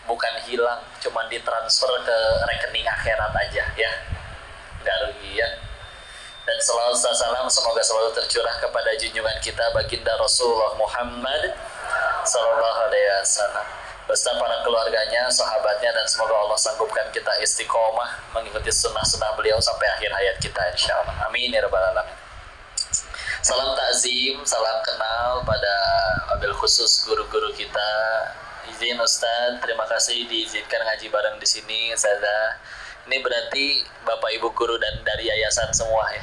bukan hilang, cuman ditransfer ke rekening akhirat aja ya, nggak rugi ya. Dan salawat salam semoga selalu tercurah kepada junjungan kita baginda Rasulullah Muhammad sallallahu alaihi wasallam beserta para keluarganya, sahabatnya, dan semoga Allah sanggupkan kita istiqomah mengikuti sunnah-sunnah beliau sampai akhir hayat kita insyaallah. Amin ya rabbal alamin. Salam takzim, salam kenal pada wabil khusus guru-guru kita. Izin Ustadz, terima kasih diizinkan ngaji bareng di sini. Ini berarti Bapak Ibu guru dan dari yayasan semua ya.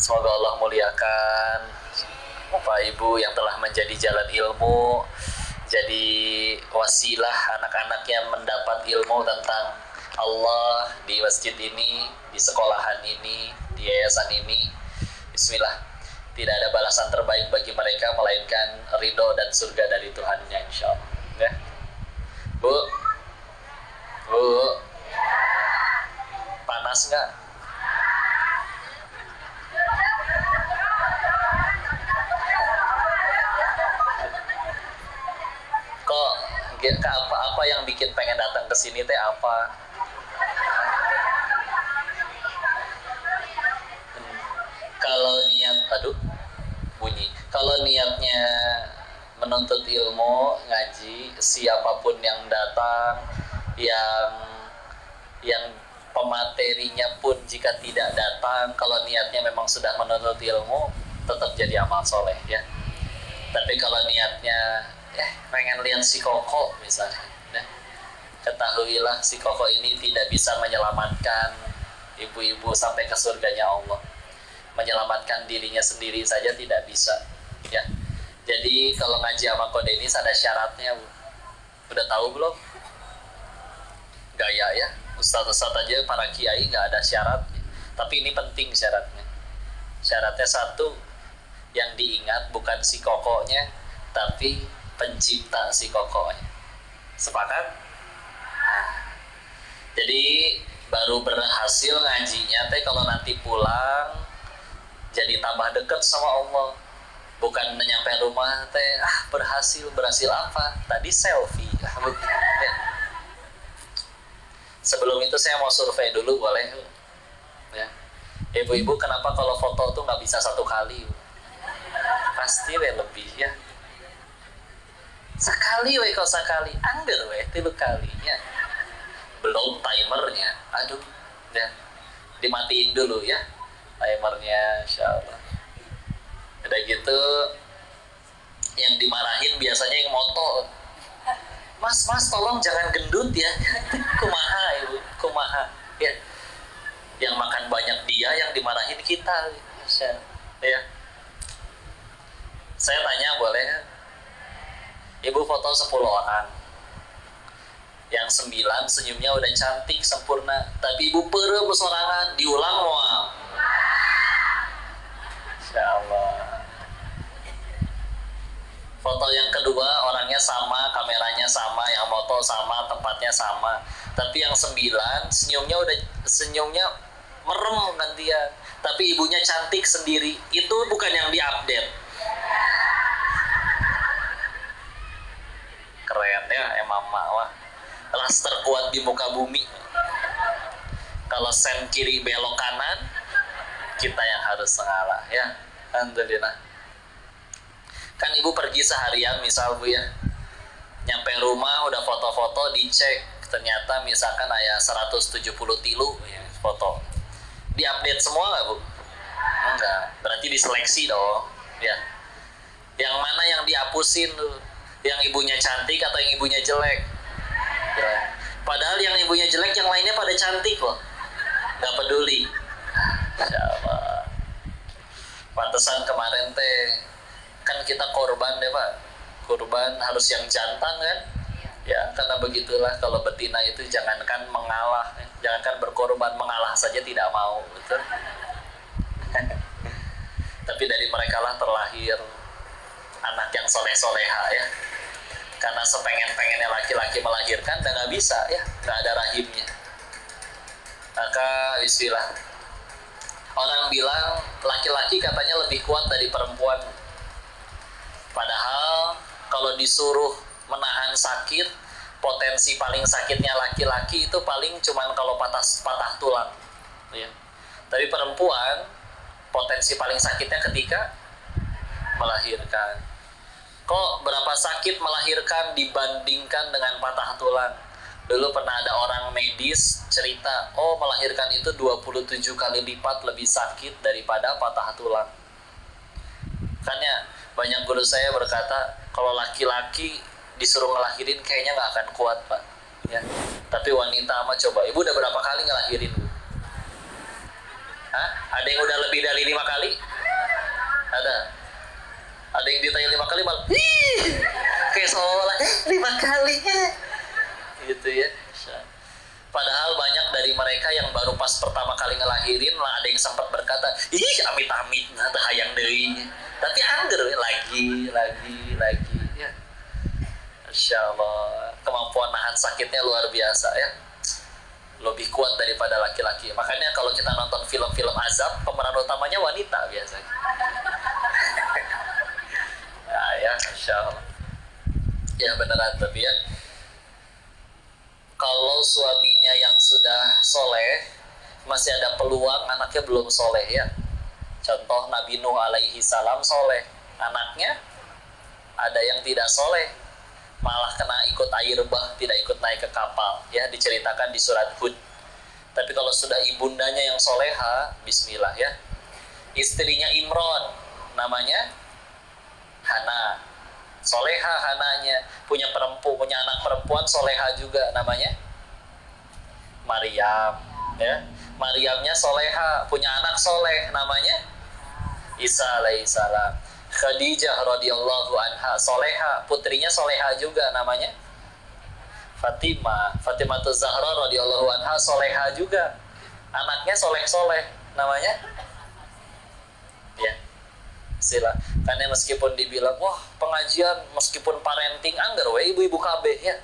Semoga Allah muliakan Bapak Ibu yang telah menjadi jalan ilmu, jadi wasilah anak-anaknya mendapat ilmu tentang Allah di masjid ini, di sekolahan ini, di yayasan ini. Bismillah. Tidak ada balasan terbaik bagi mereka melainkan ridho dan surga dari Tuhannya insyaallah. Ya. Bu, panas nggak? Kok apa yang bikin pengen datang ke sini teh apa? Kalau niat, bunyi. Kalau niatnya menuntut ilmu, ngaji, siapapun yang datang, yang pematerinya pun jika tidak datang, kalau niatnya memang sudah menuntut ilmu, tetap jadi amal soleh ya. Tapi kalau niatnya pengen lihat si Koko misalnya, ketahuilah si Koko ini tidak bisa menyelamatkan ibu-ibu sampai ke surganya Allah. Menyelamatkan dirinya sendiri saja tidak bisa ya. Jadi kalau ngaji sama Kode ini ada syaratnya, Bu. Udah tahu belum? Gaya ya, ustaz-ustaz aja para kiai nggak ada syarat. Tapi ini penting syaratnya. Syaratnya satu, yang diingat bukan si kokonya, tapi pencipta si kokonya. Sepakat? Nah, jadi baru berhasil ngajinya teh kalau nanti pulang jadi tambah dekat sama Allah. Bukan nyampe rumah teh berhasil apa? Tadi selfie. Sebelum itu saya mau survei dulu, boleh? Ya. Ibu-ibu kenapa kalau foto tuh nggak bisa satu kali? Pasti lebih ya. Sekali kalau sekali, angger tilu kali ya. Belum timernya. Aduh, ya. Dimatiin dulu ya timernya, insyaallah. Udah gitu yang dimarahin biasanya yang moto, mas tolong jangan gendut ya. Kumaha ibu, kumaha ya. Yang makan banyak dia, yang dimarahin kita ya. Saya tanya boleh, ibu foto 10 orang, yang 9 senyumnya udah cantik sempurna, tapi ibu perem besorangan, diulang moal. Insyaallah. Foto yang kedua orangnya sama, kameranya sama, yang foto sama, tempatnya sama. Tapi yang 9 senyumnya merem gantian. Tapi ibunya cantik sendiri. Itu bukan yang diupdate. Keren ya, mama wah. Kelas terkuat di muka bumi. Kalau sen kiri belok kanan, kita yang harus mengalah ya. Alhamdulillah. Kan ibu pergi seharian misal Bu ya, nyampe rumah udah foto-foto, dicek ternyata misalkan ayah 170 tilu ya, foto diupdate semua nggak Bu? Enggak, berarti diseleksi dong ya. Yang mana yang dihapusin tuh, yang ibunya cantik atau yang ibunya jelek ya. Padahal yang ibunya jelek yang lainnya pada cantik loh, nggak peduli. Insyaallah. Pantesan kemarin teh kan kita korban deh Pak, korban harus yang jantan kan ya, karena begitulah kalau betina itu jangankan mengalah, jangankan berkorban, mengalah saja tidak mau, betul. Tapi dari mereka lah terlahir anak yang soleh-soleha ya, karena sepengen-pengennya laki-laki melahirkan dan nggak bisa ya, nggak ada rahimnya. Maka bismillah. Orang bilang laki-laki katanya lebih kuat dari perempuan. Padahal kalau disuruh menahan sakit. Potensi paling sakitnya laki-laki itu paling cuman kalau patah tulang, ya. Tapi perempuan potensi paling sakitnya ketika melahirkan. Kok berapa sakit melahirkan dibandingkan dengan patah tulang? Dulu pernah ada orang medis cerita, oh melahirkan itu 27 kali lipat lebih sakit daripada patah tulang. Kan ya, banyak guru saya berkata, kalau laki-laki disuruh ngelahirin kayaknya nggak akan kuat, Pak. Ya. Tapi wanita mah coba, ibu udah berapa kali ngelahirin? Hah? Ada yang udah lebih dari 5 kali? Ada yang ditanya 5 kali malah kayak seolah 5 kali gitu ya. Padahal banyak dari mereka yang baru pas pertama kali ngelahirin lah, ada yang sempat berkata, ih amit-amit nah hayang deui, tapi angger lagi ya. Masya Allah, kemampuan nahan sakitnya luar biasa ya, lebih kuat daripada laki-laki. Makanya kalau kita nonton film-film azab, pemeran utamanya wanita biasanya. Ya, Masya Allah. Ya beneran, tapi ya, kalau suaminya yang sudah soleh, masih ada peluang anaknya belum soleh ya. Contoh Nabi Nuh alaihi salam soleh, anaknya ada yang tidak soleh, malah kena ikut air bah, tidak ikut naik ke kapal ya, diceritakan di surat Hud. Tapi kalau sudah ibundanya yang soleha, bismillah ya. Istrinya Imron, namanya Hana, soleha Hananya, punya anak perempuan soleha juga, namanya Maryam ya. Maryamnya soleha, punya anak soleh, namanya Isa alaihissalam. Khadijah radhiyallahu anha soleha, putrinya soleha juga, namanya Fatimah Zahra radhiyallahu anha soleha juga, anaknya soleh, namanya ya sila. Karena meskipun dibilang wah pengajian, meskipun parenting anggar we ibu-ibu KB ya,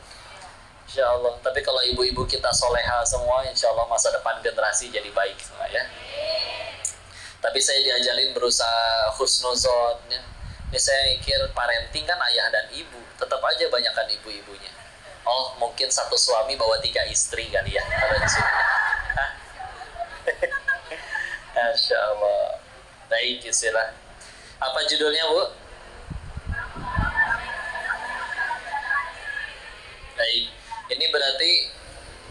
insya Allah. Tapi kalau ibu-ibu kita soleha semua, insya Allah masa depan generasi jadi baik semua ya. Tapi saya diajarin berusaha husnuzon ya. Ini saya mikir parenting kan ayah dan ibu, tetap aja banyakkan ibu-ibunya. Oh mungkin satu suami bawa 3 istri kali ya kalau di sini. Masya Allah. Baik, istilah. Apa judulnya, Bu? Baik. Ini berarti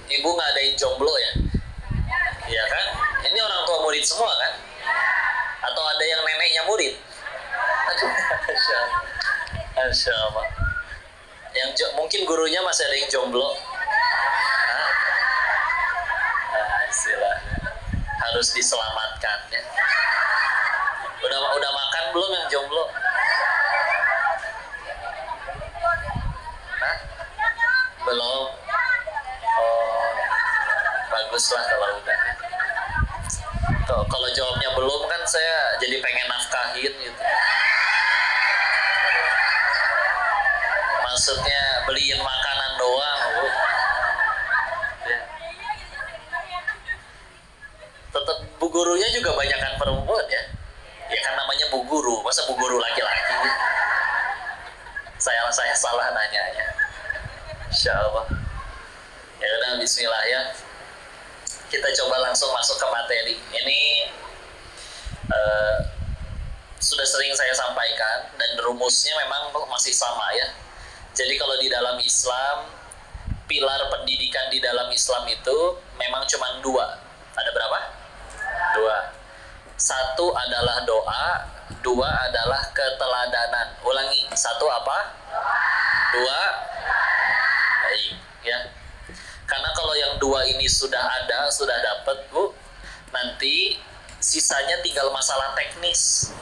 ibu ngadain jomblo ya? Iya kan? Ini orang tua murid semua kan? Atau ada yang neneknya murid? Masya Allah. Mungkin gurunya masih ada yang jomblo. Istilahnya harus diselamatkan ya. Udah makan belum yang jomblo? Hah? Belum. Oh, baguslah kalau udah. Kalau jawabnya belum kan saya jadi pengen nafkahin gitu. Maksudnya beliin makanan doang, Bu. Ya. Tetap bu gurunya juga banyakan perempuan ya. Ya kan namanya bu guru, masa bu guru laki-laki? Saya salah nanyanya. Insya Allah. Ya udah, bismillah ya. Kita coba langsung masuk ke materi. Ini sudah sering saya sampaikan dan rumusnya memang masih sama ya. Jadi kalau di dalam Islam, pilar pendidikan di dalam Islam itu memang cuma 2. Ada berapa? 2. 1 adalah doa, 2 adalah keteladanan. Ulangi, 1 apa? 2. Baik, ya. Karena kalau yang 2 ini sudah ada, sudah dapat, Bu, nanti sisanya tinggal masalah teknis.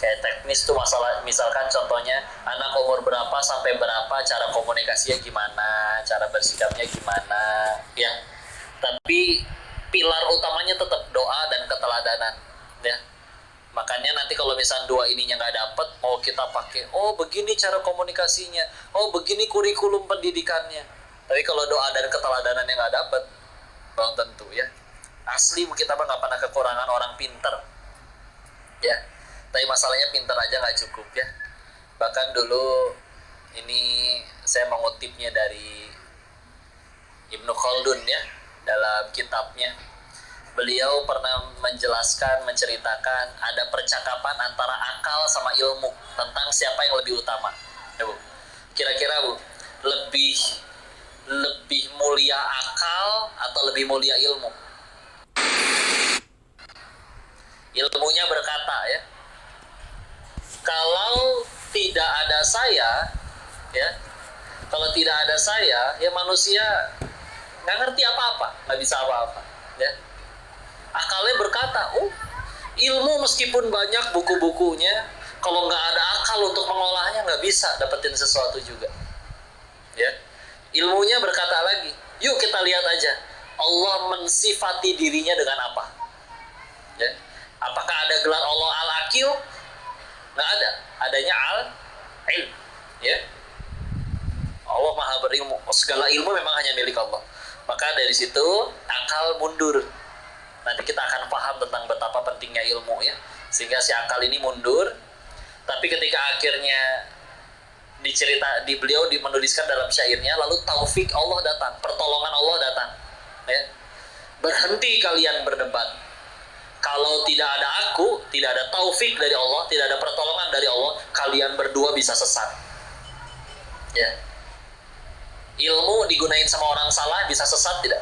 Kayak teknis tuh masalah, misalkan contohnya anak umur berapa sampai berapa, cara komunikasinya gimana, cara bersikapnya gimana, ya. Tapi pilar utamanya tetap doa dan keteladanan, ya. Makanya nanti kalau misalnya 2 ininya nggak dapet, mau kita pakai, oh begini cara komunikasinya, oh begini kurikulum pendidikannya. Tapi kalau doa dan keteladanannya nggak dapet, belum tentu ya. Asli kita mah nggak pernah kekurangan orang pinter, ya. Tapi masalahnya pinter aja nggak cukup ya. Bahkan dulu Ini saya mengutipnya dari Ibnu Khaldun ya, dalam kitabnya. Beliau pernah menjelaskan, menceritakan ada percakapan antara akal sama ilmu tentang siapa yang lebih utama. Ya, Bu. Kira-kira Bu, lebih mulia akal atau lebih mulia ilmu? Ilmunya berkata ya, kalau tidak ada saya, ya, kalau tidak ada saya, ya manusia nggak ngerti apa-apa, nggak bisa apa-apa, ya. Akalnya berkata, ilmu meskipun banyak buku-bukunya, kalau nggak ada akal untuk mengolahnya nggak bisa dapetin sesuatu juga, ya. Ilmunya berkata lagi, yuk kita lihat aja, Allah mensifati dirinya dengan apa, ya. Apakah ada gelar Allah Al-Akil? Nggak ada, adanya Al-Ilm, ya. Allah maha berilmu, segala ilmu memang hanya milik Allah. Maka dari situ akal mundur. Nanti kita akan paham tentang betapa pentingnya ilmu ya. Sehingga si akal ini mundur. Tapi ketika akhirnya beliau menuliskan dalam syairnya, lalu taufik Allah datang, pertolongan Allah datang. Ya. Berhenti kalian berdebat. Kalau tidak ada aku, tidak ada taufik dari Allah, tidak ada pertolongan dari Allah, kalian berdua bisa sesat. Ya. Ilmu digunain sama orang salah bisa sesat tidak?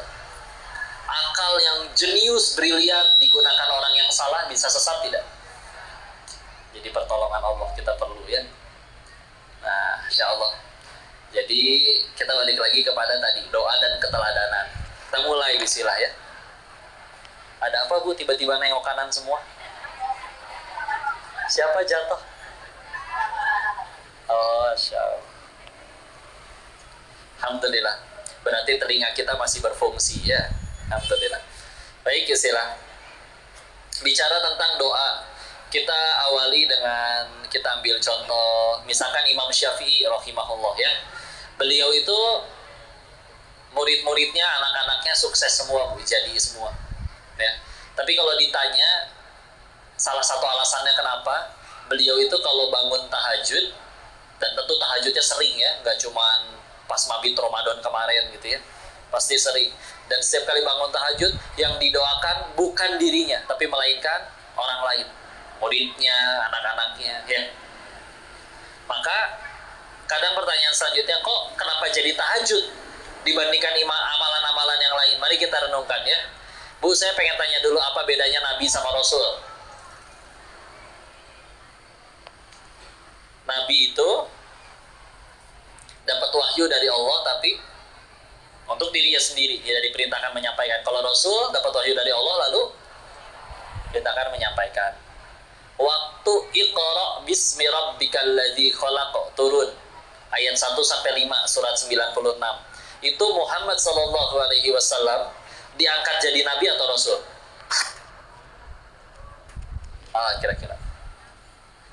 Akal yang jenius, brilian digunakan orang yang salah bisa sesat tidak? Jadi pertolongan Allah kita perlu ya. Nah, insya Allah. Jadi kita balik lagi kepada tadi doa dan keteladanan. Kita mulai bismillah ya. Ada apa Bu? Tiba-tiba nengok kanan semua. Siapa jatuh? Oh, insya Allah. Alhamdulillah. Berarti telinga kita masih berfungsi ya. Alhamdulillah. Baik, istilah. Bicara tentang doa, kita awali dengan kita ambil contoh, misalkan Imam Syafi'i rahimahullah ya. Beliau itu murid-muridnya, anak-anaknya sukses semua, Bu, jadi semua. Ya. Tapi kalau ditanya salah satu alasannya kenapa, beliau itu kalau bangun tahajud, dan tentu tahajudnya sering ya, nggak cuman pas mabit Ramadan kemarin gitu ya, pasti sering. Dan setiap kali bangun tahajud yang didoakan bukan dirinya tapi melainkan orang lain, muridnya, anak-anaknya ya. Maka kadang pertanyaan selanjutnya, kok kenapa jadi tahajud dibandingkan amalan-amalan yang lain? Mari kita renungkan ya. Bu, saya pengen tanya dulu, apa bedanya Nabi sama Rasul? Nabi itu dapat wahyu dari Allah tapi untuk dirinya sendiri, dia diperintahkan menyampaikan. Kalau Rasul dapat wahyu dari Allah lalu diperintahkan menyampaikan. Waktu Iqra bismi rabbikal ladzi khalaq turun ayat 1 sampai 5 surat 96. Itu Muhammad sallallahu alaihi wasallam diangkat jadi nabi atau rasul? Kira-kira.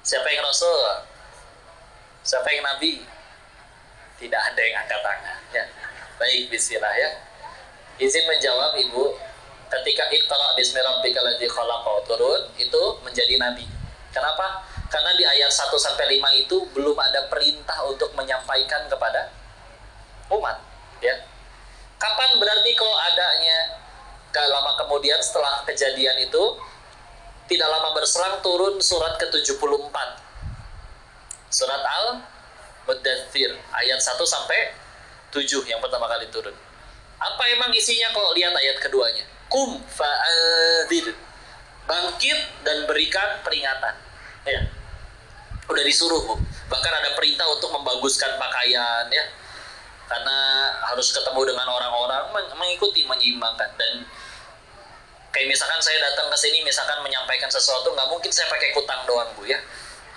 Siapa yang rasul? Siapa yang nabi? Tidak ada yang angkat tangan ya. Baik, bismillah ya. Izin menjawab Ibu, ketika Iqra bismi rabbikal ladzi khalaq turun itu menjadi nabi. Kenapa? Karena di ayat 1 sampai 5 itu belum ada perintah untuk menyampaikan kepada umat ya. Kapan berarti kok adanya? Lama kemudian setelah kejadian itu, tidak lama berselang turun surat ke-74. Surat Al-Muddathir ayat 1 sampai 7 yang pertama kali turun. Apa emang isinya kok? Lihat ayat keduanya. Kum fa'adhir. Bangkit dan berikan peringatan. Ya. Udah disuruh, Bu. Bahkan ada perintah untuk membaguskan pakaian ya. Karena harus ketemu dengan orang-orang, mengikuti, menyeimbangkan. Dan kayak misalkan saya datang ke sini, misalkan menyampaikan sesuatu, nggak mungkin saya pakai kutang doang, Bu ya.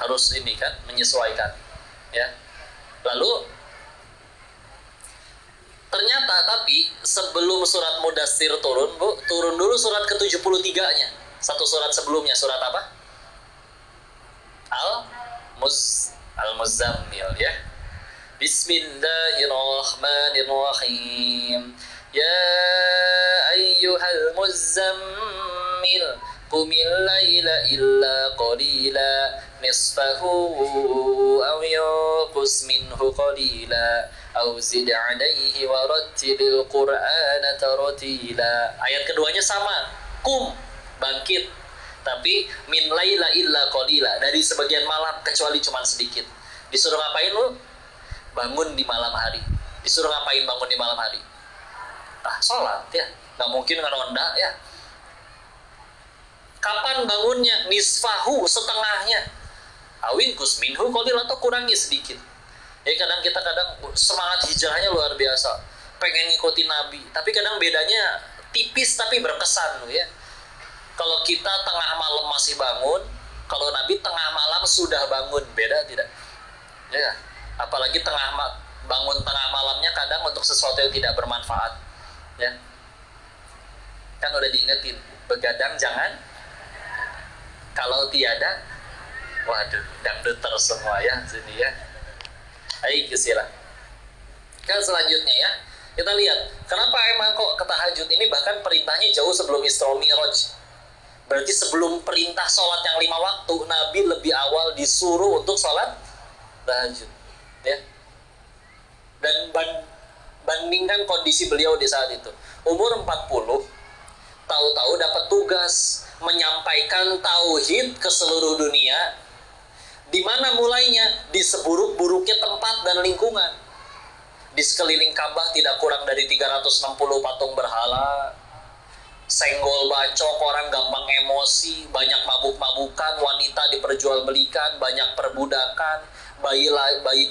Harus ini kan, menyesuaikan. Ya. Lalu ternyata tapi sebelum surat Mudassir turun, Bu, turun dulu surat ke-73-nya. Satu surat sebelumnya, surat apa? Al-Muzammil ya. Bismillahirrahmanirrahim. Ya ayyuhal muzammil qumil laila illa qalila nisfahu aw yunqus minhu qalila aw zid 'alaihi wa rattilil qur'ana tartila. Ayat keduanya sama, bangkit, tapi min laila illa qalila, dari sebagian malam kecuali cuma sedikit. Disuruh ngapain lu? Bangun di malam hari. Disuruh ngapain bangun di malam hari? Sholat ya, nggak mungkin ngeronda ya. Kapan bangunnya? Nisfahu, setengahnya. Awin kusminhu qalil, atau kurangi sedikit. Ya kadang kita semangat hijrahnya luar biasa, pengen ngikutin Nabi, tapi kadang bedanya tipis tapi berkesan ya. Kalau kita tengah malam masih bangun, kalau Nabi tengah malam sudah bangun, beda tidak? Ya, apalagi bangun tengah malamnya kadang untuk sesuatu yang tidak bermanfaat. Ya, kan udah diingetin, begadang jangan, kalau tiada, waduh, dangduter semua ya sini ya. Ayo sila. Kan selanjutnya ya, kita lihat kenapa emang kok ke tahajud ini bahkan perintahnya jauh sebelum Isra Mi'raj. Berarti sebelum perintah sholat yang 5 waktu, Nabi lebih awal disuruh untuk sholat tahajud ya. Dan bandingkan kondisi beliau di saat itu, umur 40, tahu-tahu dapat tugas menyampaikan tauhid ke seluruh dunia. Di mana mulainya? Di seburuk-buruknya tempat dan lingkungan. Di sekeliling Ka'bah tidak kurang dari 360 patung berhala, senggol bacok, orang gampang emosi, banyak mabuk-mabukan, wanita diperjualbelikan, banyak perbudakan, bayi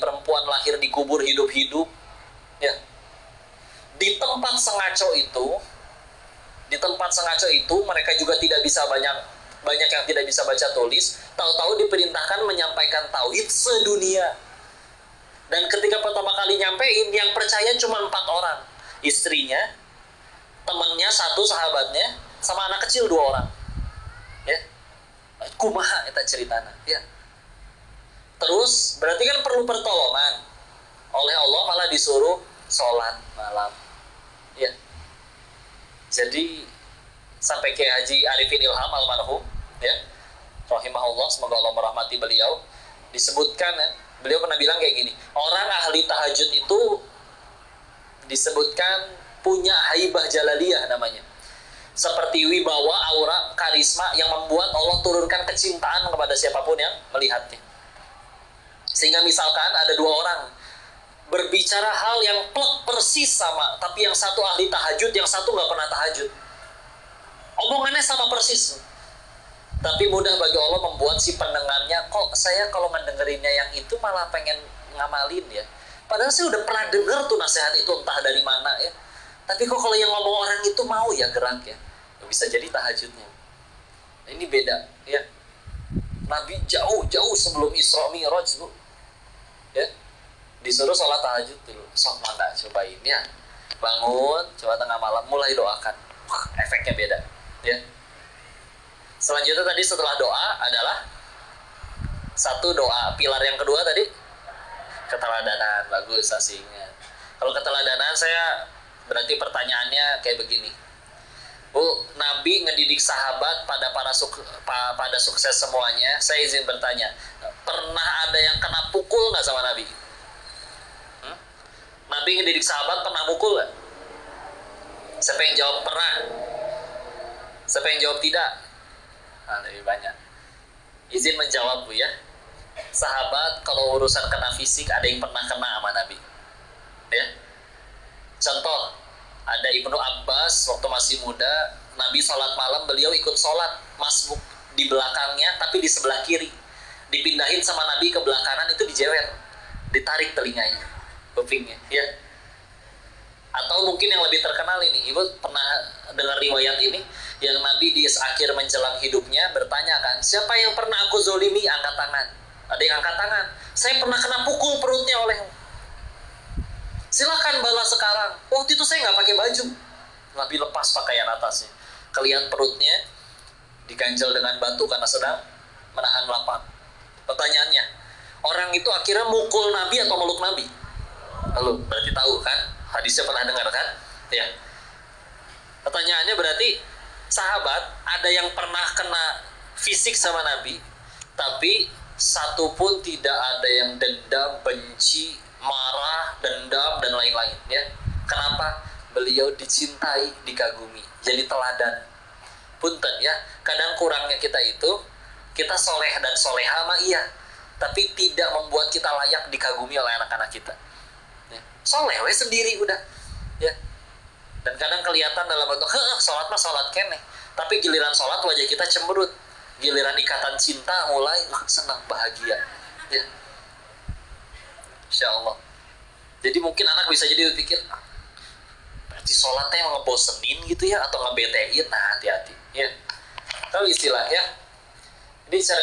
perempuan lahir dikubur hidup-hidup. Ya. Di tempat sengaco itu mereka juga tidak bisa banyak yang tidak bisa baca tulis, tahu-tahu diperintahkan menyampaikan tauhid sedunia. Dan ketika pertama kali nyampein, yang percaya cuma 4 orang, istrinya, temannya 1, sahabatnya, sama anak kecil 2 orang. Ya, kumaha eta ceritana. Ya. Terus berarti kan perlu pertolongan. Oleh Allah malah disuruh sholat malam. Ya. Jadi sampai ke Haji Arifin Ilham almarhum ya, rahimahullah, semoga Allah merahmati beliau, disebutkan ya, beliau pernah bilang kayak gini, orang ahli tahajud itu disebutkan punya haibah jalaliyah namanya, seperti wibawa, aura, karisma yang membuat Allah turunkan kecintaan kepada siapapun yang melihatnya. Sehingga misalkan ada 2 orang berbicara hal yang persis sama, tapi yang satu ahli tahajud, yang satu nggak pernah tahajud. Omongannya sama persis, tapi mudah bagi Allah membuat si pendengarnya, kok saya kalau ngedengerinnya yang itu malah pengen ngamalin ya. Padahal saya udah pernah dengar tuh nasihat itu entah dari mana ya. Tapi kok kalau yang ngomong orang itu mau ya gerak ya. Bisa jadi tahajudnya. Ini beda ya. Nabi jauh sebelum Isra Mi'raj bu, ya, disuruh sholat tahajud dulu. Sok mana cobain ya. Bangun, coba tengah malam mulai doakan. Efeknya beda. Ya. Selanjutnya tadi setelah doa adalah satu doa, pilar yang kedua tadi keteladanan. Bagus asingnya. Kalau keteladanan saya berarti pertanyaannya kayak begini. Bu, Nabi ngedidik sahabat pada sukses semuanya. Saya izin bertanya, pernah ada yang kena pukul nggak sama Nabi? Nabi ngedidik sahabat pernah pukul nggak? Siapa yang jawab pernah? Siapa yang jawab tidak? Nah, lebih banyak. Izin menjawab bu ya. Sahabat kalau urusan kena fisik ada yang pernah kena sama Nabi. Ya. Contoh, ada Ibnu Abbas waktu masih muda, Nabi sholat malam, beliau ikut sholat masbuk di belakangnya, tapi di sebelah kiri. Dipindahin sama Nabi ke belah kanan, itu dijewer, ditarik telinganya, kupingnya. Ya. Atau mungkin yang lebih terkenal ini, ibu pernah dengar riwayat ini, yang Nabi di akhir menjelang hidupnya bertanya kan, siapa yang pernah aku zolimi, angkat tangan. Ada yang angkat tangan, saya pernah kena pukul perutnya olehmu. Silakan balas sekarang. Waktu itu saya nggak pakai baju. Nabi lepas pakaian atasnya, kelihatan perutnya diganjel dengan batu karena sedang menahan lapar. Pertanyaannya, orang itu akhirnya mukul Nabi atau meluk Nabi? Lalu berarti tahu kan? Hadisnya pernah dengar kan? Ya. Pertanyaannya berarti sahabat ada yang pernah kena fisik sama Nabi, tapi satu pun tidak ada yang dendam, benci, marah, dendam, dan lain-lain ya. Kenapa? Beliau dicintai, dikagumi, jadi teladan. Punten ya, kadang kurangnya kita itu, kita soleh dan soleha mah iya, tapi tidak membuat kita layak dikagumi oleh anak-anak kita ya. Soleh we sendiri udah ya. Dan kadang kelihatan dalam bentuk sholat mah sholat kene, tapi giliran sholat wajah kita cemberut, giliran ikatan cinta mulai senang bahagia ya. Insya Allah. Jadi mungkin anak bisa jadi berpikir, berarti sholatnya ngebosenin gitu ya, atau ngebetein. Nah, hati-hati ya. Tahu istilah ya. Jadi cara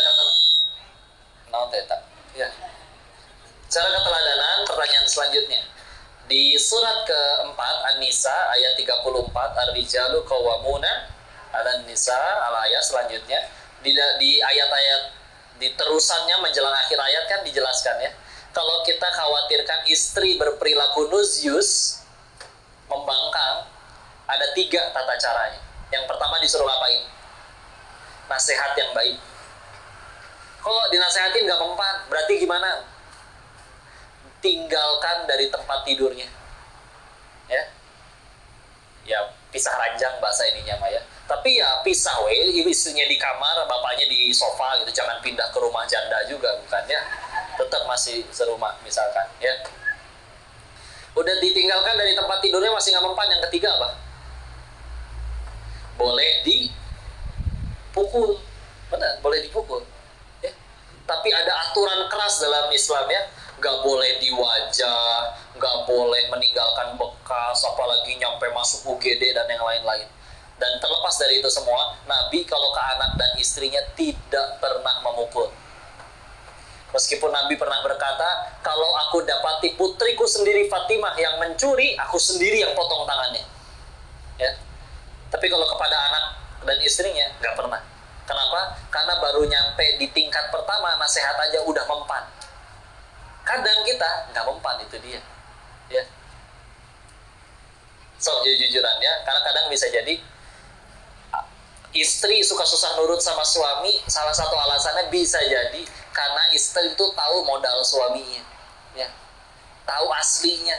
kata ya. Cara keteladanan, pertanyaan selanjutnya. Di surat keempat An-Nisa ayat 34, Ar-rijalu qawwamuna 'alan nisa, ayat selanjutnya. Di ayat-ayat di terusannya menjelang akhir ayat kan dijelaskan ya. Kalau kita khawatirkan istri berperilaku nusyus, membangkang, ada 3 tata caranya. Yang pertama disuruh ngapain? Nasihat yang baik. Kok dinasehatin gak mempan? Berarti gimana? Tinggalkan dari tempat tidurnya ya. Ya pisah ranjang bahasa ininya mah ya. Tapi ya pisah istrinya di kamar, bapaknya di sofa gitu. Jangan pindah ke rumah janda juga, bukan ya. Tetap masih serumah misalkan ya. Udah ditinggalkan dari tempat tidurnya masih gak mempan. Yang ketiga apa? Boleh dipukul. Benar, boleh dipukul ya. Tapi ada aturan keras dalam Islam ya. Gak boleh di wajah, gak boleh meninggalkan bekas, apalagi nyampe masuk UGD dan yang lain-lain. Dan terlepas dari itu semua, Nabi kalau ke anak dan istrinya tidak pernah memukul. Meskipun Nabi pernah berkata, kalau aku dapati putriku sendiri Fatimah yang mencuri, aku sendiri yang potong tangannya ya. Tapi kalau kepada anak dan istrinya gak pernah. Kenapa? Karena baru nyampe di tingkat pertama, nasihat aja udah mempan. Kadang kita nggak mempan, itu dia ya. So jujuran ya, karena kadang bisa jadi istri suka susah nurut sama suami. Salah satu alasannya bisa jadi karena istri itu tahu modal suaminya ya, tahu aslinya.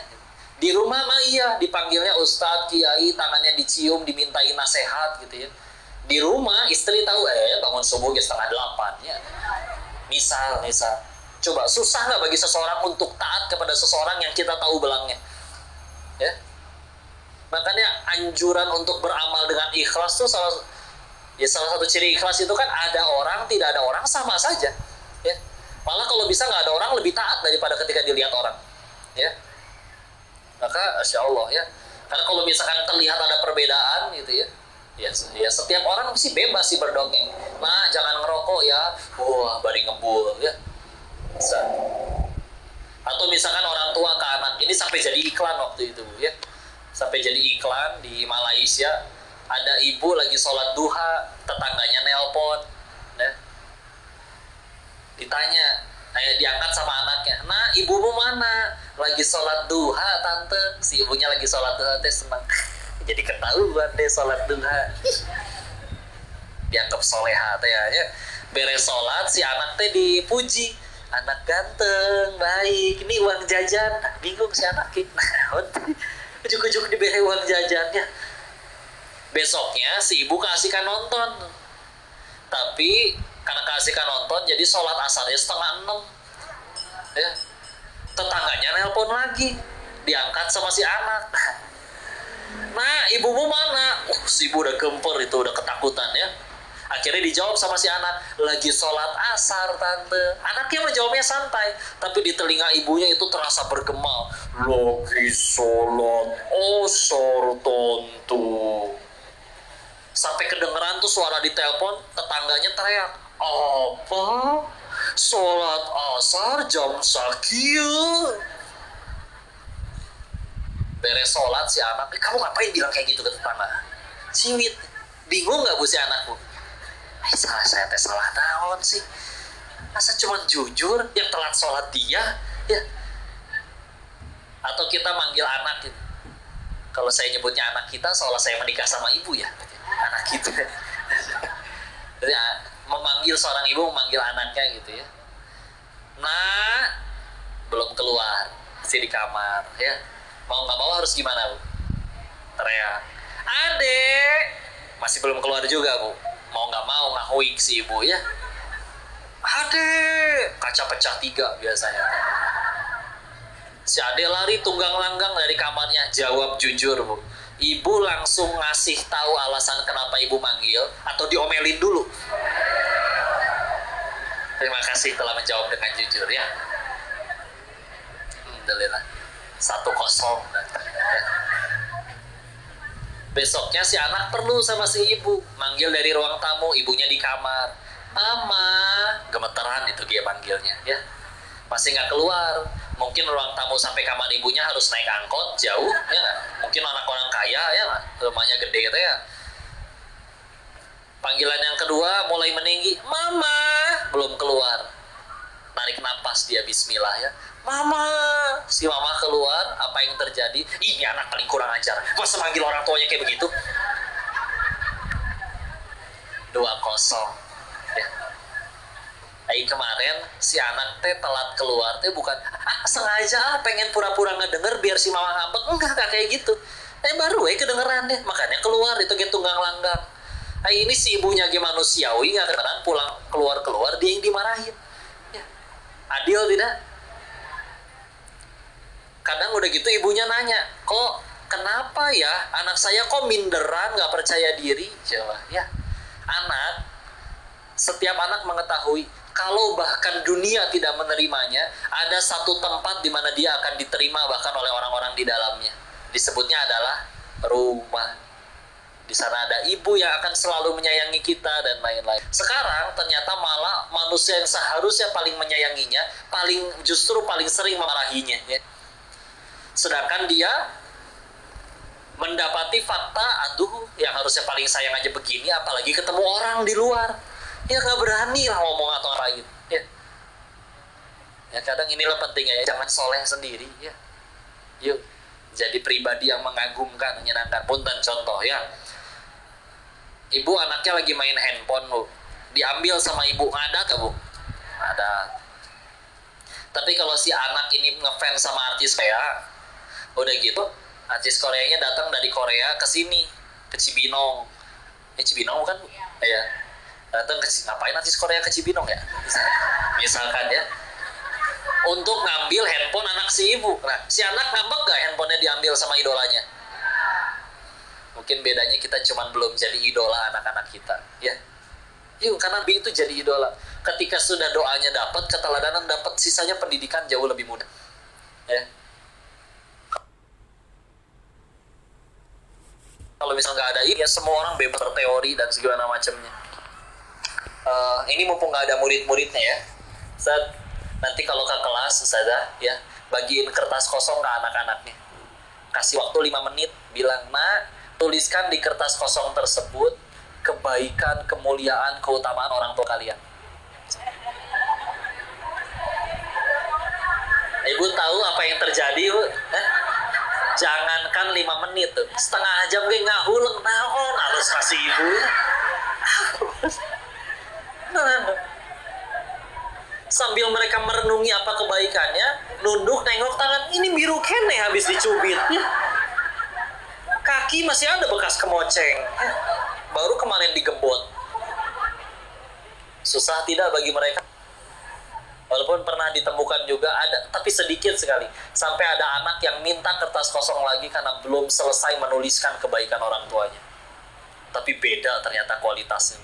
Di rumah mah iya, dipanggilnya ustadz, kiai, tangannya dicium, dimintain nasihat gitu ya. Di rumah istri tahu bangun subuh ya 7:30 ya. Misal coba susah nggak bagi seseorang untuk taat kepada seseorang yang kita tahu belangnya ya. Makanya anjuran untuk beramal dengan ikhlas tuh salah satu ciri ikhlas itu kan ada orang, tidak ada orang sama saja ya. Malah kalau bisa nggak ada orang lebih taat daripada ketika dilihat orang ya. Maka Insya Allah ya, karena kalau misalkan terlihat ada perbedaan gitu ya, ya setiap orang sih bebas sih berdongeng. Nah jangan ngerokok ya, wah bari ngebul ya. Bisa. Atau misalkan orang tua ke anak, ini sampai jadi iklan waktu itu ya, sampai jadi iklan di Malaysia. Ada ibu lagi sholat duha, tetangganya nelpon ya. Ditanya, diangkat sama anaknya, nah ibumu mana? Lagi sholat duha tante. Si ibunya lagi sholat duha, teh senang. Jadi ketahuan deh sholat duha. Dianggap soleha teh ya. Beres sholat si anak teh dipuji, anak ganteng, baik, ini uang jajan. Bingung si anak, ujuk-ujuk diberi uang jajannya. Besoknya si ibu kasihkan nonton, tapi karena kasihkan nonton jadi sholat asarnya 5:30 ya. Tetangganya nelpon lagi, diangkat sama si anak. Nah ibumu mana? Si ibu udah gempar itu, udah ketakutan ya. Akhirnya dijawab sama si anak, lagi sholat asar tante. Anaknya menjawabnya santai, tapi di telinga ibunya itu terasa bergema, lagi sholat asar tante. Sampai kedengeran tuh suara di telepon, tetangganya teriak, apa? Sholat asar jam sakieu? Beres sholat si anak, kamu ngapain bilang kayak gitu ke tetangga? Ciwit, bingung gak bu si anakku? Salah saya teh salah naon sih, masa cuma jujur yang telat sholat dia ya. Atau kita manggil anak gitu, kalau saya nyebutnya anak kita seolah saya menikah sama ibu ya, anak kita. Jadi memanggil seorang ibu memanggil anaknya gitu ya. Nak, belum keluar, masih di kamar, ya. Mau nggak mau harus gimana, Bu? Teriak. Adek, masih belum keluar juga, Bu. Mau nggak mau ngahuik si ibu, ya. Adek, kaca pecah 3 biasanya. Si adek lari tunggang langgang dari kamarnya, jawab jujur, Bu. Ibu langsung ngasih tahu alasan kenapa ibu manggil atau diomelin dulu? Terima kasih telah menjawab dengan jujur, ya. Alhamdulillah. 1-0. Besoknya si anak perlu sama si ibu, manggil dari ruang tamu, ibunya di kamar. Mama, gemeteran itu dia manggilnya, ya. Masih nggak keluar. Mungkin ruang tamu sampai kamar ibunya harus naik angkot jauh, ya nggak? Mungkin anak orang kaya, ya nggak? Rumahnya gede gitu, ya. Panggilan yang kedua mulai meninggi. Mama, belum keluar. Tarik napas dia, bismillah, ya. Mama, si mama keluar, apa yang terjadi? Ini anak paling kurang ajar, masa manggil orang tuanya kayak begitu? 2-0, ya. Kemarin si anak teh telat keluar teh bukan sengaja pengen pura-pura ngedenger biar si mama ngambek, enggak kayak gitu. Baru kedengeran deh, makanya keluar itu gitu tunggang langgang. Ini si ibunya gimana manusiawi, nggak kedengeran, pulang keluar dia yang dimarahin, ya. Adil tidak? Kadang udah gitu ibunya nanya, kok kenapa ya anak saya kok minderan, nggak percaya diri? Coba, ya. Setiap anak mengetahui kalau bahkan dunia tidak menerimanya, ada satu tempat di mana dia akan diterima bahkan oleh orang-orang di dalamnya. Disebutnya adalah rumah. Di sana ada ibu yang akan selalu menyayangi kita dan lain-lain. Sekarang ternyata malah manusia yang seharusnya paling menyayanginya, justru paling sering memarahinya, ya. Sedangkan dia mendapati fakta, aduh, yang harusnya paling sayang aja begini, apalagi ketemu orang di luar. Ya nggak berani lah ngomong atau lain, ya. Ya kadang inilah pentingnya, ya, jangan soleh sendiri, ya. Yuk, jadi pribadi yang mengagumkan, menyenangkan. Punten contoh, ya. Ibu anaknya lagi main handphone, Bu. Diambil sama ibu, ada gak, Bu? Ada. Tapi kalau si anak ini ngefans sama artis Korea, udah gitu, artis Koreanya datang dari Korea ke sini, ke Cibinong. Cibinong bukan, Bu? Ya. Datang ngapain artis Korea ke Cibinong, ya? Misalkan, ya. Untuk ngambil handphone anak si ibu. Nah, si anak ngambek gak handphonenya diambil sama idolanya? Mungkin bedanya kita cuman belum jadi idola anak-anak kita, ya. Yuk, karena Nabi itu jadi idola. Ketika sudah doanya dapat, keteladanan dapat, sisanya pendidikan jauh lebih mudah, ya. Kalau misalnya nggak ada ini, ya semua orang bebas berteori dan segala macamnya. Ini mumpung nggak ada murid-muridnya, ya. Nanti kalau ke kelas, Ustazah, ya, bagiin kertas kosong ke anak-anaknya. Kasih waktu 5 menit, bilang, Nak, tuliskan di kertas kosong tersebut kebaikan, kemuliaan, keutamaan orang tua kalian. Ibu tahu apa yang terjadi, Bu? Jangankan 5 menit tuh, setengah jam gue ngahuleng naon harus kasih ibu. Sambil mereka merenungi apa kebaikannya, nunduk nengok tangan, ini biru kene habis dicubit, ya. Kaki masih ada bekas kemoceng, ya. Baru kemarin digembot. Susah tidak bagi mereka? Walaupun pernah ditemukan juga ada, tapi sedikit sekali. Sampai ada anak yang minta kertas kosong lagi karena belum selesai menuliskan kebaikan orang tuanya. Tapi beda ternyata kualitasnya.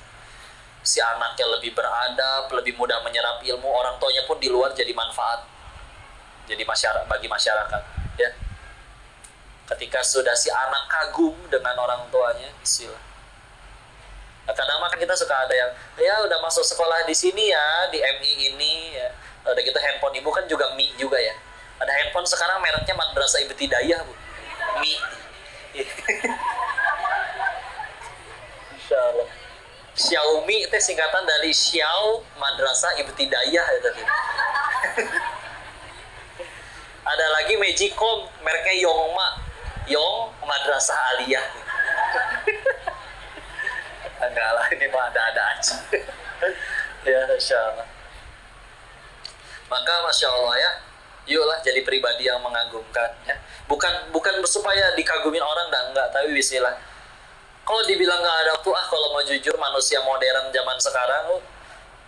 Si anaknya lebih beradab, lebih mudah menyerap ilmu, orang tuanya pun di luar jadi manfaat. Jadi bagi masyarakat, ya. Ketika sudah si anak kagum dengan orang tuanya, bismillah. Nah, kadang makan kita suka ada yang, ya udah masuk sekolah di sini ya, di MI ini, ya. Udah gitu handphone ibu kan juga Mi juga, ya. Ada handphone sekarang mereknya Madrasah Ibtidaiyah, Bu. Mi. Insyaallah. Xiaomi itu singkatan dari Xiao Madrasah Ibtidaiyah, ya tadi. Ada lagi Magicom, mereknya Yongma, Yong Madrasah Aliyah. Enggak lah, ini mah ada-ada aja. Ya, insyaallah. Maka Masya Allah ya, yuklah jadi pribadi yang mengagumkan ya. Bukan supaya dikagumin orang dan enggak, tapi bismillah. Kalau dibilang nggak ada waktu, kalau mau jujur manusia modern zaman sekarang,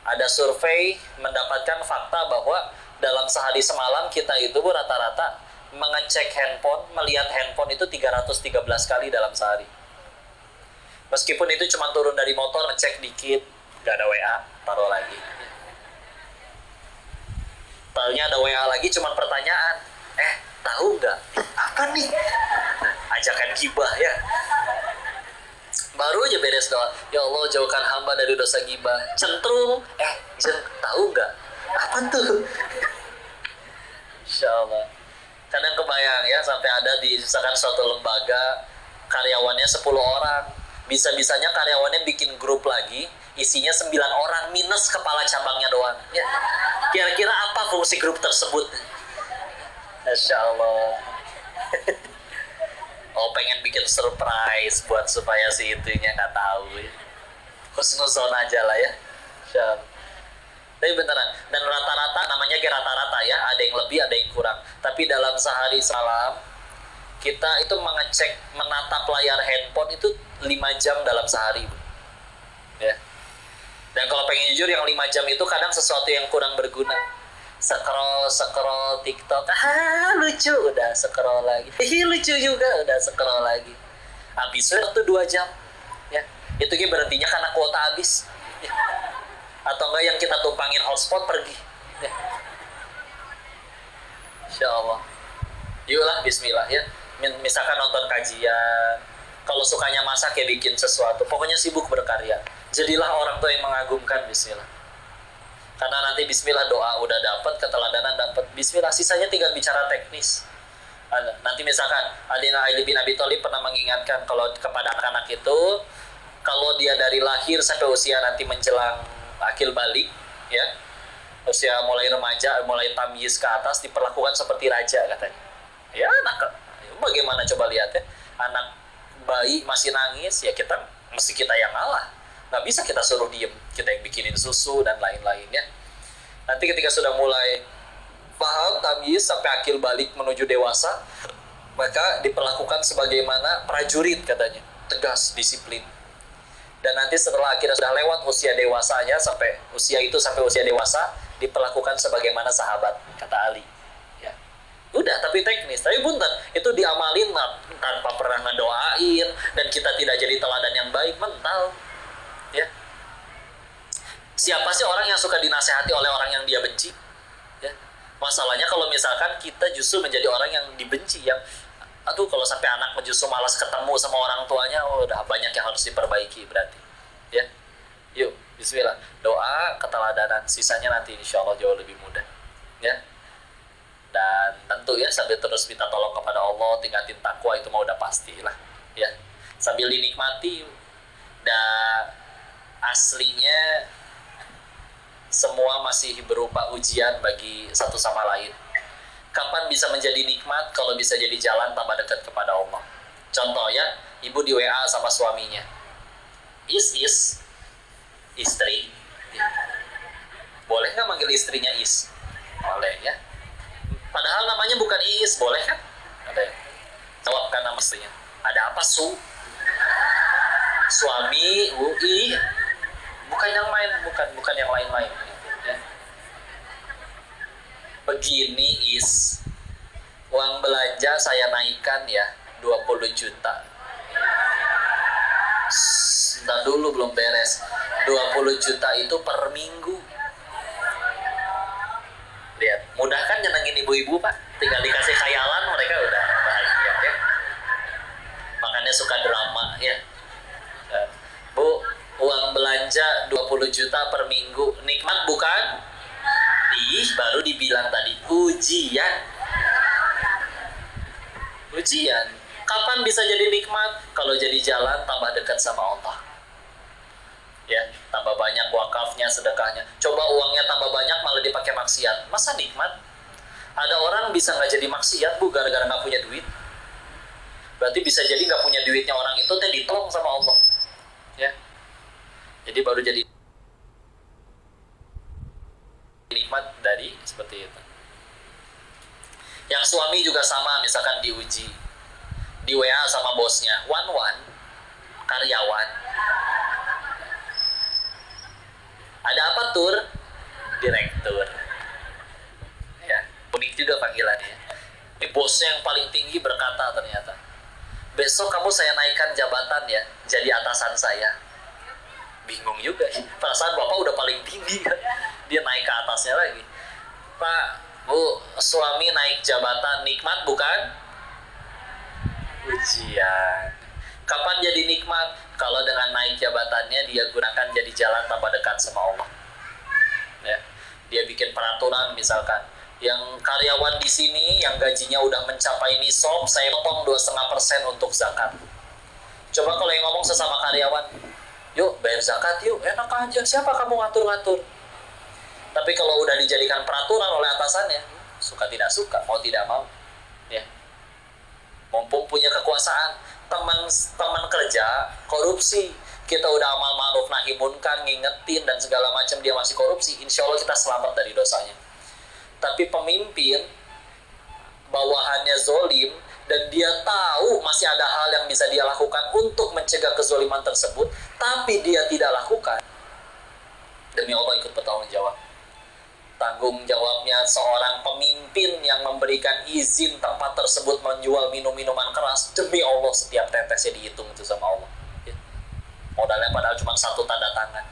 ada survei mendapatkan fakta bahwa dalam sehari semalam kita itu rata-rata mengecek handphone, melihat handphone itu 313 kali dalam sehari. Meskipun itu cuma turun dari motor, ngecek dikit, nggak ada WA, taruh lagi. Tahunya ada WA lagi, cuma pertanyaan, tahu nggak? Apa nih? Ajakan gibah ya. Baru aja beres doa, ya Allah jauhkan hamba dari dosa gibah. Centrum, tahu nggak? Apa tuh? Insya Allah. Kadang kebayang ya, sampai ada di misalkan suatu lembaga, karyawannya 10 orang. Bisa-bisanya karyawannya bikin grup lagi, isinya 9 orang, minus kepala cabangnya doang. Ya. Kira-kira apa fungsi grup tersebut? Insya Allah. Pengen bikin surprise buat supaya si itunya nggak tahu ya. Husnuzon aja lah ya. Insya Allah. Tapi beneran, dan rata-rata, namanya rata-rata ya, ada yang lebih, ada yang kurang. Tapi dalam sehari salam, kita itu mengecek, menatap layar handphone itu 5 jam dalam sehari. Ya. Dan kalau pengen jujur, yang 5 jam itu kadang sesuatu yang kurang berguna. Scroll TikTok, lucu, udah scroll lagi. Lucu juga, udah scroll lagi. Habis waktu 2 jam. Ya. Itu berhentinya karena kuota habis. Ya. Atau enggak yang kita tumpangin hotspot pergi ya. Insya Allah. Yuklah bismillah ya. Misalkan nonton kajian, kalau sukanya masak ya bikin sesuatu, pokoknya sibuk berkarya. Jadilah orang tua yang mengagumkan, bismillah. Karena nanti bismillah doa udah dapat, keteladanan dapat, bismillah sisanya tinggal bicara teknis. Nanti misalkan Ali bin Abi Thalib pernah mengingatkan kalau kepada anak-anak itu, kalau dia dari lahir sampai usia nanti menjelang akil balik ya, usia mulai remaja, mulai tamyiz ke atas, diperlakukan seperti raja katanya. Ya anak, bagaimana coba lihat ya, anak bayi masih nangis ya, kita yang ngalah, nggak bisa kita suruh diem, kita yang bikinin susu dan lain-lainnya. Nanti ketika sudah mulai paham tamyiz sampai akil balik menuju dewasa, maka diperlakukan sebagaimana prajurit katanya, tegas, disiplin. Dan nanti setelah akhirnya sudah lewat usia dewasanya, sampai usia dewasa, diperlakukan sebagaimana sahabat, kata Ali. Ya. Udah, tapi teknis. Tapi punten, itu diamalin tanpa pernah ngedoain, dan kita tidak jadi teladan yang baik, mental. Ya. Siapa sih orang yang suka dinasehati oleh orang yang dia benci? Ya. Masalahnya kalau misalkan kita justru menjadi orang yang dibenci, yang kalau sampai anak justru malas ketemu sama orang tuanya, udah banyak yang harus diperbaiki berarti. Ya, yuk, bismillah. Doa, keteladanan, sisanya nanti insya Allah jauh lebih mudah. Ya, dan tentu ya sambil terus minta tolong kepada Allah, tingkatin takwa itu mau udah pastilah. Ya, sambil dinikmati. Dan aslinya semua masih berupa ujian bagi satu sama lain. Kapan bisa menjadi nikmat? Kalau bisa jadi jalan tambah dekat kepada Allah. Contoh ya, ibu di WA sama suaminya. Istri. Boleh nggak manggil istrinya is? Boleh ya. Padahal namanya bukan is, boleh kan? Ada ya? Jawab kan nama istrinya. Ada apa su? Suami, UI. Bukan yang main, bukan yang lain-lain. Ya. Begini is, uang belanja saya naikkan ya 20 juta. Sebentar dulu, belum beres. 20 juta itu per minggu. Lihat, mudah kan nyenengin ibu-ibu Pak? Tinggal dikasih khayalan mereka udah bahagia ya. Makanya suka drama ya. Bu, uang belanja 20 juta per minggu. Nikmat bukan? Baru dibilang tadi ujian. Kapan bisa jadi nikmat? Kalau jadi jalan tambah dekat sama Allah. Ya, tambah banyak wakafnya, sedekahnya. Coba uangnya tambah banyak malah dipakai maksiat. Masa nikmat? Ada orang bisa nggak jadi maksiat Bu gara-gara nggak punya duit. Berarti bisa jadi nggak punya duitnya orang itu ditolong sama Allah. Ya. Jadi baru jadi nikmat dari seperti itu. Yang suami juga sama, misalkan diuji di WA sama bosnya, karyawan. Ada apa tur? Direktur. Ya, unik juga panggilannya. Ini bosnya yang paling tinggi berkata ternyata, besok kamu saya naikkan jabatan ya, jadi atasan saya. Bingung juga, perasaan bapak udah paling tinggi kan, dia naik ke atasnya lagi. Pak, Bu, suami naik jabatan, nikmat bukan? Ujian. Kapan jadi nikmat? Kalau dengan naik jabatannya dia gunakan jadi jalan tambah dekat sama Allah. Ya. Dia bikin peraturan misalkan, yang karyawan di sini yang gajinya udah mencapai nisab, saya potong 2,5% untuk zakat. Coba kalau yang ngomong sesama karyawan, yuk bayar zakat yuk, enak aja, siapa kamu ngatur-ngatur? Tapi kalau udah dijadikan peraturan oleh atasannya, suka tidak suka, mau tidak mau, ya. Mumpung punya kekuasaan, teman kerja korupsi, kita udah amal ma'ruf nahi munkar, ngingetin dan segala macam, dia masih korupsi, insya Allah kita selamat dari dosanya. Tapi pemimpin bawahannya zolim dan dia tahu masih ada hal yang bisa dia lakukan untuk mencegah kezoliman tersebut, tapi dia tidak lakukan, demi Allah ikut bertanggung jawab. Tanggung jawabnya seorang pemimpin yang memberikan izin tempat tersebut menjual minuman keras, demi Allah setiap tetesnya dihitung itu sama Allah, ya. Modalnya padahal cuma 1 tanda tangan.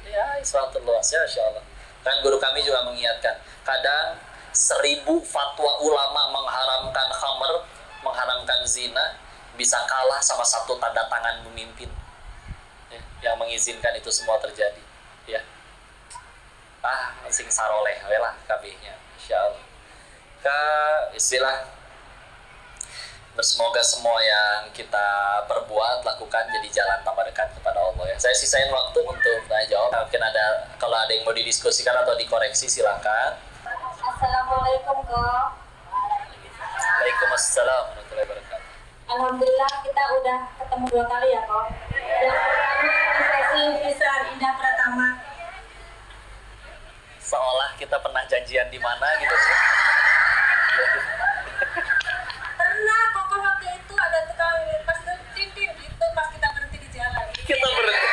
Ya, suatu luas ya, Insya Allah. Kan guru kami juga mengingatkan, kadang 1000 fatwa ulama mengharamkan khamr, mengharamkan zina, bisa kalah sama 1 tanda tangan pemimpin, ya, yang mengizinkan itu semua terjadi, ya. Sing saroleh lah kabehnya, insyaallah. Istilah bersemoga semua yang kita perbuat lakukan jadi jalan tambah dekat kepada Allah, ya. Saya sisain waktu untuk tanya jawab. Mungkin ada, kalau ada yang mau didiskusikan atau dikoreksi silakan. Assalamualaikum kok. Waalaikumsalam warahmatullahi wabarakatuh. Alhamdulillah kita udah ketemu 2 kali ya kok. Yang pertama di sesi Fisar Indah Pratama. Seolah kita pernah janjian di mana gitu sih. Pernah kok waktu itu ada tukang pas tintin itu pas kita berhenti di jalan. Kita berhenti.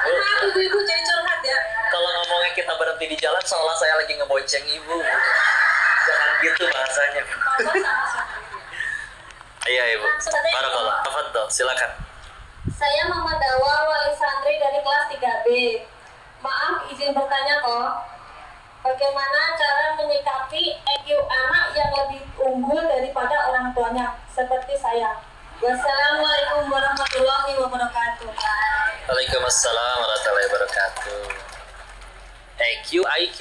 Nah, ibu-ibu jadi curhat ya. Kalau ngomongnya kita berhenti di jalan, seolah saya lagi ngebonceng ibu. Jangan gitu bahasanya. Bapak sama siapa? Iya ibu. Barakallah. Tafadhol, silakan. Saya Mama Dawa, wali santri dari kelas 3B. Maaf izin bertanya kok, bagaimana cara menyikapi IQ anak yang lebih unggul daripada orang tuanya seperti saya? Wassalamualaikum warahmatullahi wabarakatuh. Waalaikumsalam warahmatullahi wabarakatuh. IQ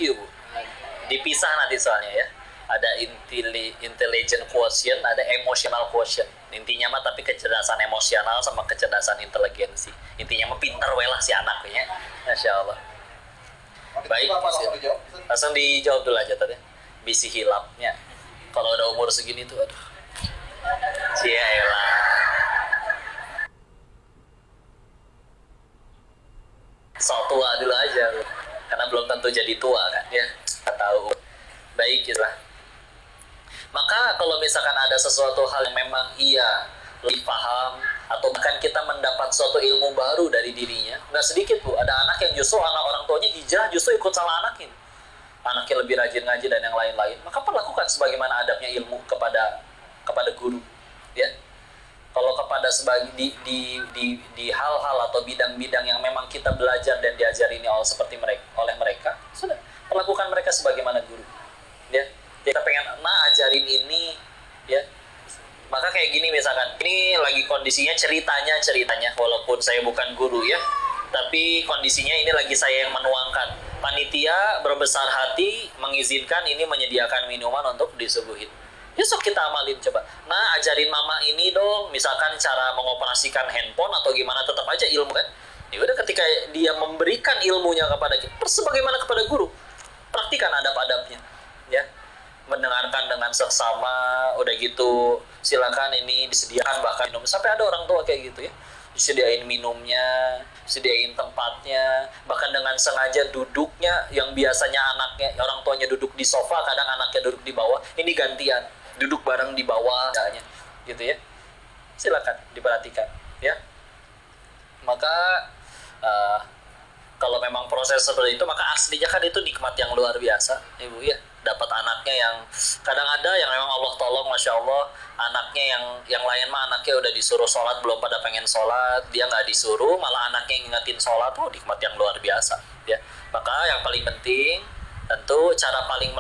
dipisah nanti soalnya ya. Ada intelligent quotient, ada emotional quotient. Intinya mah tapi kecerdasan emosional sama kecerdasan inteligensi. Intinya mah pintar we lah si anaknya. Masya Allah. Baik, langsung dijawab dulu aja tadi. Bisi hilapnya. Kalau udah umur segini tuh, aduh. Cielah. So tua dulu aja, karena belum tentu jadi tua kan ya. Nggak tahu. Baik lah. Maka kalau misalkan ada sesuatu hal yang memang ia lebih paham, atau bahkan kita mendapat suatu ilmu baru dari dirinya, nggak sedikit bu, ada anak yang justru anak orang tuanya hijrah justru ikut salah anakin, anaknya lebih rajin ngaji dan yang lain-lain, maka perlakukan sebagaimana adabnya ilmu kepada guru, ya. Kalau kepada di hal-hal atau bidang-bidang yang memang kita belajar dan diajari oleh mereka, sudah perlakukan mereka sebagaimana guru, ya. Kita pengen ajarin ini, ya. Maka kayak gini misalkan, ini lagi kondisinya ceritanya, walaupun saya bukan guru ya, tapi kondisinya ini lagi saya yang menuangkan. Panitia berbesar hati mengizinkan ini menyediakan minuman untuk disuguhin. Yusuf kita amalin coba. Nah, ajarin mama ini dong, misalkan cara mengoperasikan handphone atau gimana, tetap aja ilmu kan. Ya udah, ketika dia memberikan ilmunya kepada kita, sebagaimana kepada guru, praktikan adab-adabnya, ya. Mendengarkan dengan seksama, udah gitu silakan ini disediakan bahkan minum, sampai ada orang tua kayak gitu ya, disediain minumnya, sediain tempatnya, bahkan dengan sengaja duduknya yang biasanya anaknya orang tuanya duduk di sofa, kadang anaknya duduk di bawah, ini gantian duduk bareng di bawah gitu ya. Silakan diperhatikan ya. Maka kalau memang proses seperti itu, maka aslinya kan itu nikmat yang luar biasa, Ibu ya. Dapat anaknya yang kadang ada yang memang Allah tolong, Masya Allah, anaknya yang lain mah anaknya udah disuruh sholat belum pada pengen sholat, dia nggak disuruh, malah anaknya yang ngingetin sholat, nikmat yang luar biasa ya. Maka yang paling penting tentu cara paling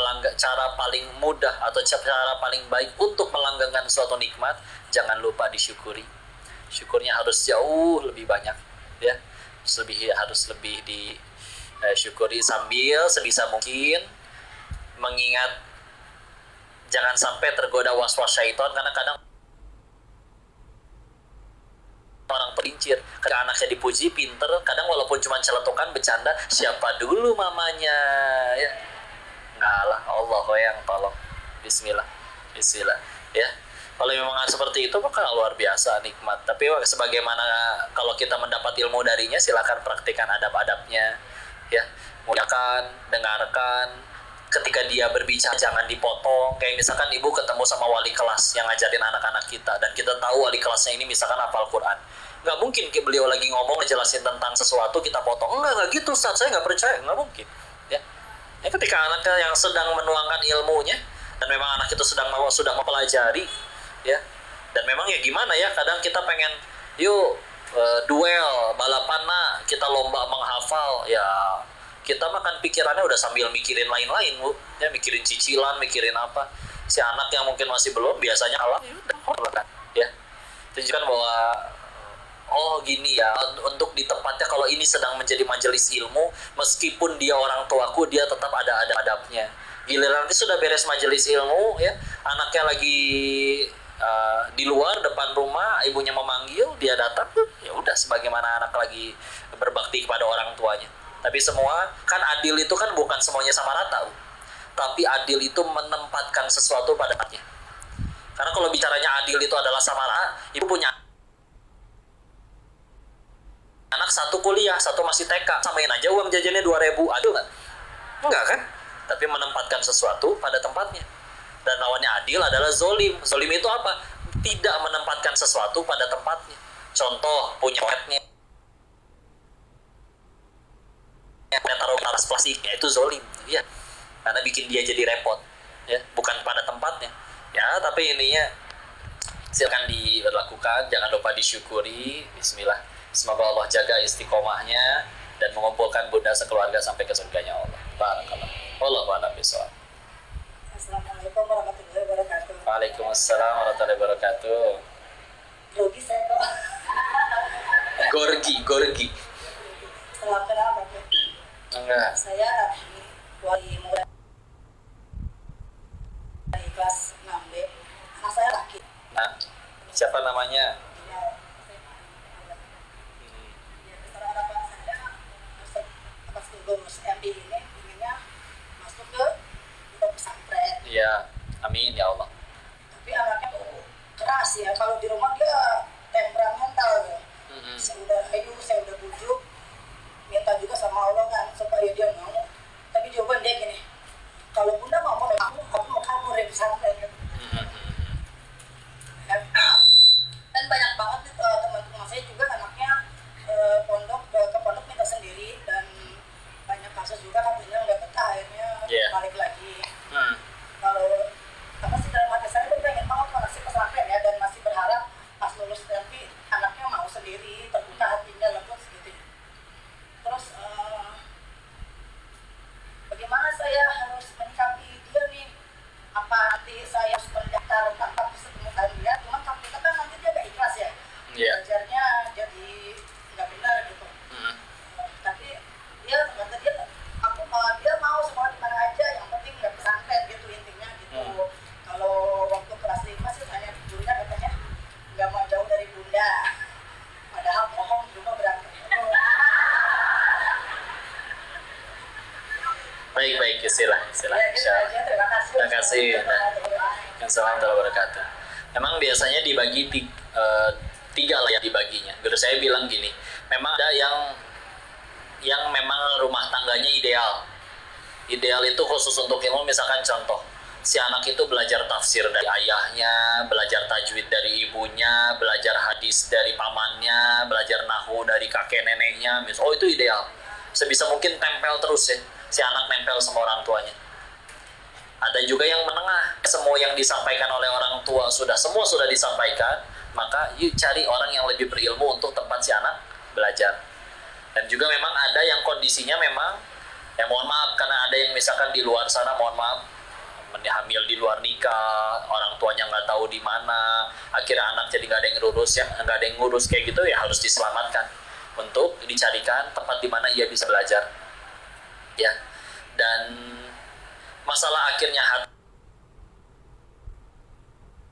mudah atau cara paling baik untuk melanggengkan suatu nikmat, jangan lupa disyukuri. Syukurnya harus jauh lebih banyak ya, harus lebih disyukuri sambil sebisa mungkin mengingat jangan sampai tergoda was-was syaitan, karena kadang orang pelincir ketika anaknya dipuji pinter, kadang walaupun cuma celetukan bercanda, siapa dulu mamanya ya, nggak lah, Allah yang tolong, bismillah ya. Kalau memang seperti itu maka luar biasa nikmat. Tapi sebagaimana kalau kita mendapat ilmu darinya, silakan praktikkan adab-adabnya ya, mudahkan, dengarkan. Ketika dia berbicara jangan dipotong. Kayak misalkan ibu ketemu sama wali kelas yang ngajarin anak-anak kita, dan kita tahu wali kelasnya ini misalkan hafal Quran, nggak mungkin beliau lagi ngomong ngejelasin tentang sesuatu kita potong. Enggak gitu Ustaz, saya nggak percaya, nggak mungkin ya. Ketika anaknya yang sedang menuangkan ilmunya, dan memang anak itu sudah mempelajari ya, dan memang ya gimana ya, kadang kita pengen yuk duel balapan, kita lomba menghafal ya, kita makan pikirannya udah sambil mikirin lain-lain Bu ya, mikirin cicilan, mikirin apa. Si anak yang mungkin masih belum, biasanya alam ya, tunjukkan bahwa oh gini ya, untuk di tempatnya kalau ini sedang menjadi majelis ilmu, meskipun dia orang tuaku, dia tetap ada adabnya. Giliran nanti sudah beres majelis ilmu ya, anaknya lagi di luar depan rumah, ibunya memanggil, dia datang, ya udah sebagaimana anak lagi berbakti kepada orang tuanya. Tapi semua kan adil itu kan bukan semuanya sama rata, tapi adil itu menempatkan sesuatu pada tempatnya. Karena kalau bicaranya adil itu adalah sama rata, ibu punya anak satu kuliah, satu masih TK, samain aja uang jajannya 2.000, adil nggak? Enggak kan? Tapi menempatkan sesuatu pada tempatnya. Dan lawannya adil adalah zolim. Zolim itu apa? Tidak menempatkan sesuatu pada tempatnya. Contoh, punya wetnya taruh atas plastiknya, itu zolim ya, karena bikin dia jadi repot ya, bukan pada tempatnya ya. Tapi ininya silakan dilakukan, jangan lupa disyukuri. Bismillah, semoga Allah jaga istiqomahnya dan mengumpulkan bunda sekeluarga sampai ke surganya Allah. Barakallah. Wallahu a'lam bishawab. Assalamualaikum warahmatullahi wabarakatuh. Waalaikumsalam warahmatullahi wabarakatuh. Grogi saya kok. Gorgi. Salam kenal Bapak. Enggak. Saya wali murid dari kelas 6B. Anak saya laki. Nah, siapa namanya? Harapan saya atas lulus MD ini inginnya masuk ke pesantren. Iya, amin ya Allah. Tapi anaknya tuh keras ya, kalau di rumah dia temperamental ya. Saya udah bujuk, minta juga sama Allah kan supaya dia mau. Tapi jawaban dia gini, kalau bunda mau aku mau kabur dari pesantren gitu. Dan banyak banget teman-teman saya juga anaknya ke pondok minta sendiri, dan banyak kasus juga katanya nggak betah akhirnya balik lagi. Kalau apa sih, dalam hati saya tuh pengen banget masih pesantren ya, dan masih berharap pas lulus nanti anaknya mau sendiri, terbuka hatinya, lembut gitu. Terus bagaimana saya harus menyikapi dia nih? Apa nanti saya harus mendaftar tanpa ketemu dia? Cuma kita kan nanti dia gak ikhlas ya, belajarnya jadi nggak benar gitu. Tapi dia kata dia mau sekolah di mana aja, yang penting nggak pesantren gitu, intinya gitu. Kalau waktu kelas 5 sih tanya bunda, katanya nggak mau jauh dari bunda, padahal bohong di rumah berantem. Baik, istilah. Ya, terima kasih. Assalamualaikum warahmatullahi wabarakatuh. Memang biasanya dibagi tiga lah ya dibaginya. Guru saya bilang gini, memang ada yang memang rumah tangganya ideal. Ideal itu khusus untuk ilmu, misalkan contoh, si anak itu belajar tafsir dari ayahnya, belajar tajwid dari ibunya, belajar hadis dari pamannya, belajar nahwu dari kakek neneknya. Oh, itu ideal. Sebisa mungkin tempel terus ya, si anak nempel sama orang tuanya. Ada juga yang menengah, semua yang disampaikan oleh orang tua semua sudah disampaikan, maka yuk cari orang yang lebih berilmu untuk tempat si anak belajar. Dan juga memang ada yang kondisinya memang, ya mohon maaf, karena ada yang misalkan di luar sana, mohon maaf, hamil di luar nikah, orang tuanya nggak tahu di mana, akhirnya anak jadi nggak ada yang ngurus, kayak gitu, ya harus diselamatkan untuk dicarikan tempat di mana ia bisa belajar, ya. Dan masalah akhirnya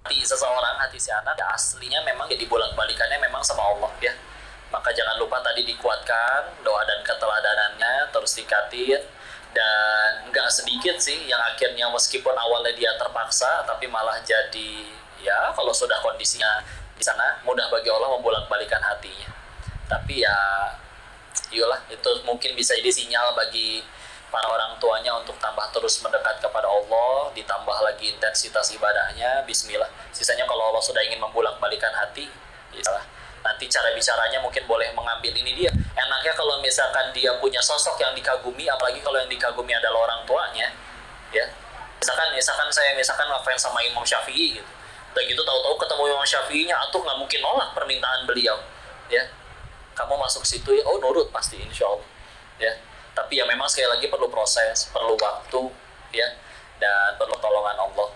hati seseorang, hati si anak, ya aslinya memang jadi bolak-balikannya memang sama Allah, ya. Maka jangan lupa tadi dikuatkan doa dan keteladanannya, terus tingkatin. Dan nggak sedikit sih yang akhirnya meskipun awalnya dia terpaksa, tapi malah jadi, ya kalau sudah kondisinya di sana, mudah bagi Allah membolak-balikan hatinya. Tapi ya iyalah, itu mungkin bisa jadi sinyal bagi para orang tuanya untuk tambah terus mendekat kepada Allah, ditambah lagi intensitas ibadahnya. Bismillah. Sisanya kalau Allah sudah ingin membolak-balikan hati, ya nanti cara bicaranya mungkin boleh mengambil ini dia. Enaknya kalau misalkan dia punya sosok yang dikagumi, apalagi kalau yang dikagumi adalah orang tuanya, ya. Misalkan saya ngefans sama Imam Syafi'i gitu. Udah gitu tahu-tahu ketemu Imam Syafi'inya, atuh nggak mungkin nolak permintaan beliau, ya. Kamu masuk situ ya, oh nurut pasti insya Allah, ya. Tapi ya memang sekali lagi perlu proses, perlu waktu, ya, dan perlu tolongan Allah.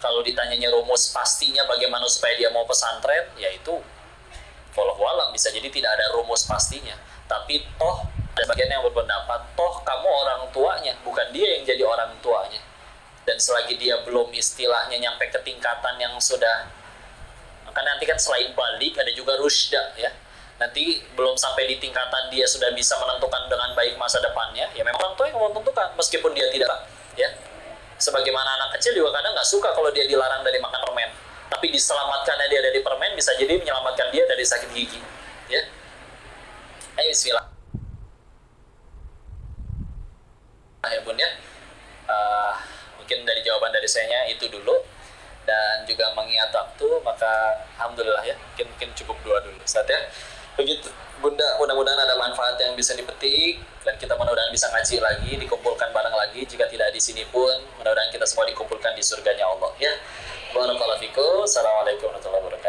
Kalau ditanyanya rumus pastinya bagaimana supaya dia mau pesantren, ya itu wallahu alam, bisa jadi tidak ada rumus pastinya. Tapi toh ada bagian yang berpendapat, toh kamu orang tuanya, bukan dia yang jadi orang tuanya. Dan selagi dia belum istilahnya nyampe ke tingkatan yang sudah, maka nanti kan selain balik ada juga rusydah, ya. Nanti belum sampai di tingkatan dia sudah bisa menentukan dengan baik masa depannya, ya memang orang tua yang menentukan, meskipun dia tidak, ya. Sebagaimana anak kecil juga kadang nggak suka kalau dia dilarang dari makan permen, tapi diselamatkannya dia dari permen bisa jadi menyelamatkan dia dari sakit gigi, ya. Ayo bismillah. Ya bun ya, mungkin dari jawaban dari saya itu dulu, dan juga mengingat waktu, maka alhamdulillah ya, mungkin cukup dua dulu Ustaz ya. Begitu Bunda, mudah-mudahan ada manfaat yang bisa dipetik, dan kita mudah-mudahan bisa ngaji lagi, dikumpulkan bareng lagi. Jika tidak di sini pun, mudah-mudahan kita semua dikumpulkan di surganya Allah ya. Barakallahu fikum. Assalamualaikum warahmatullahi wabarakatuh.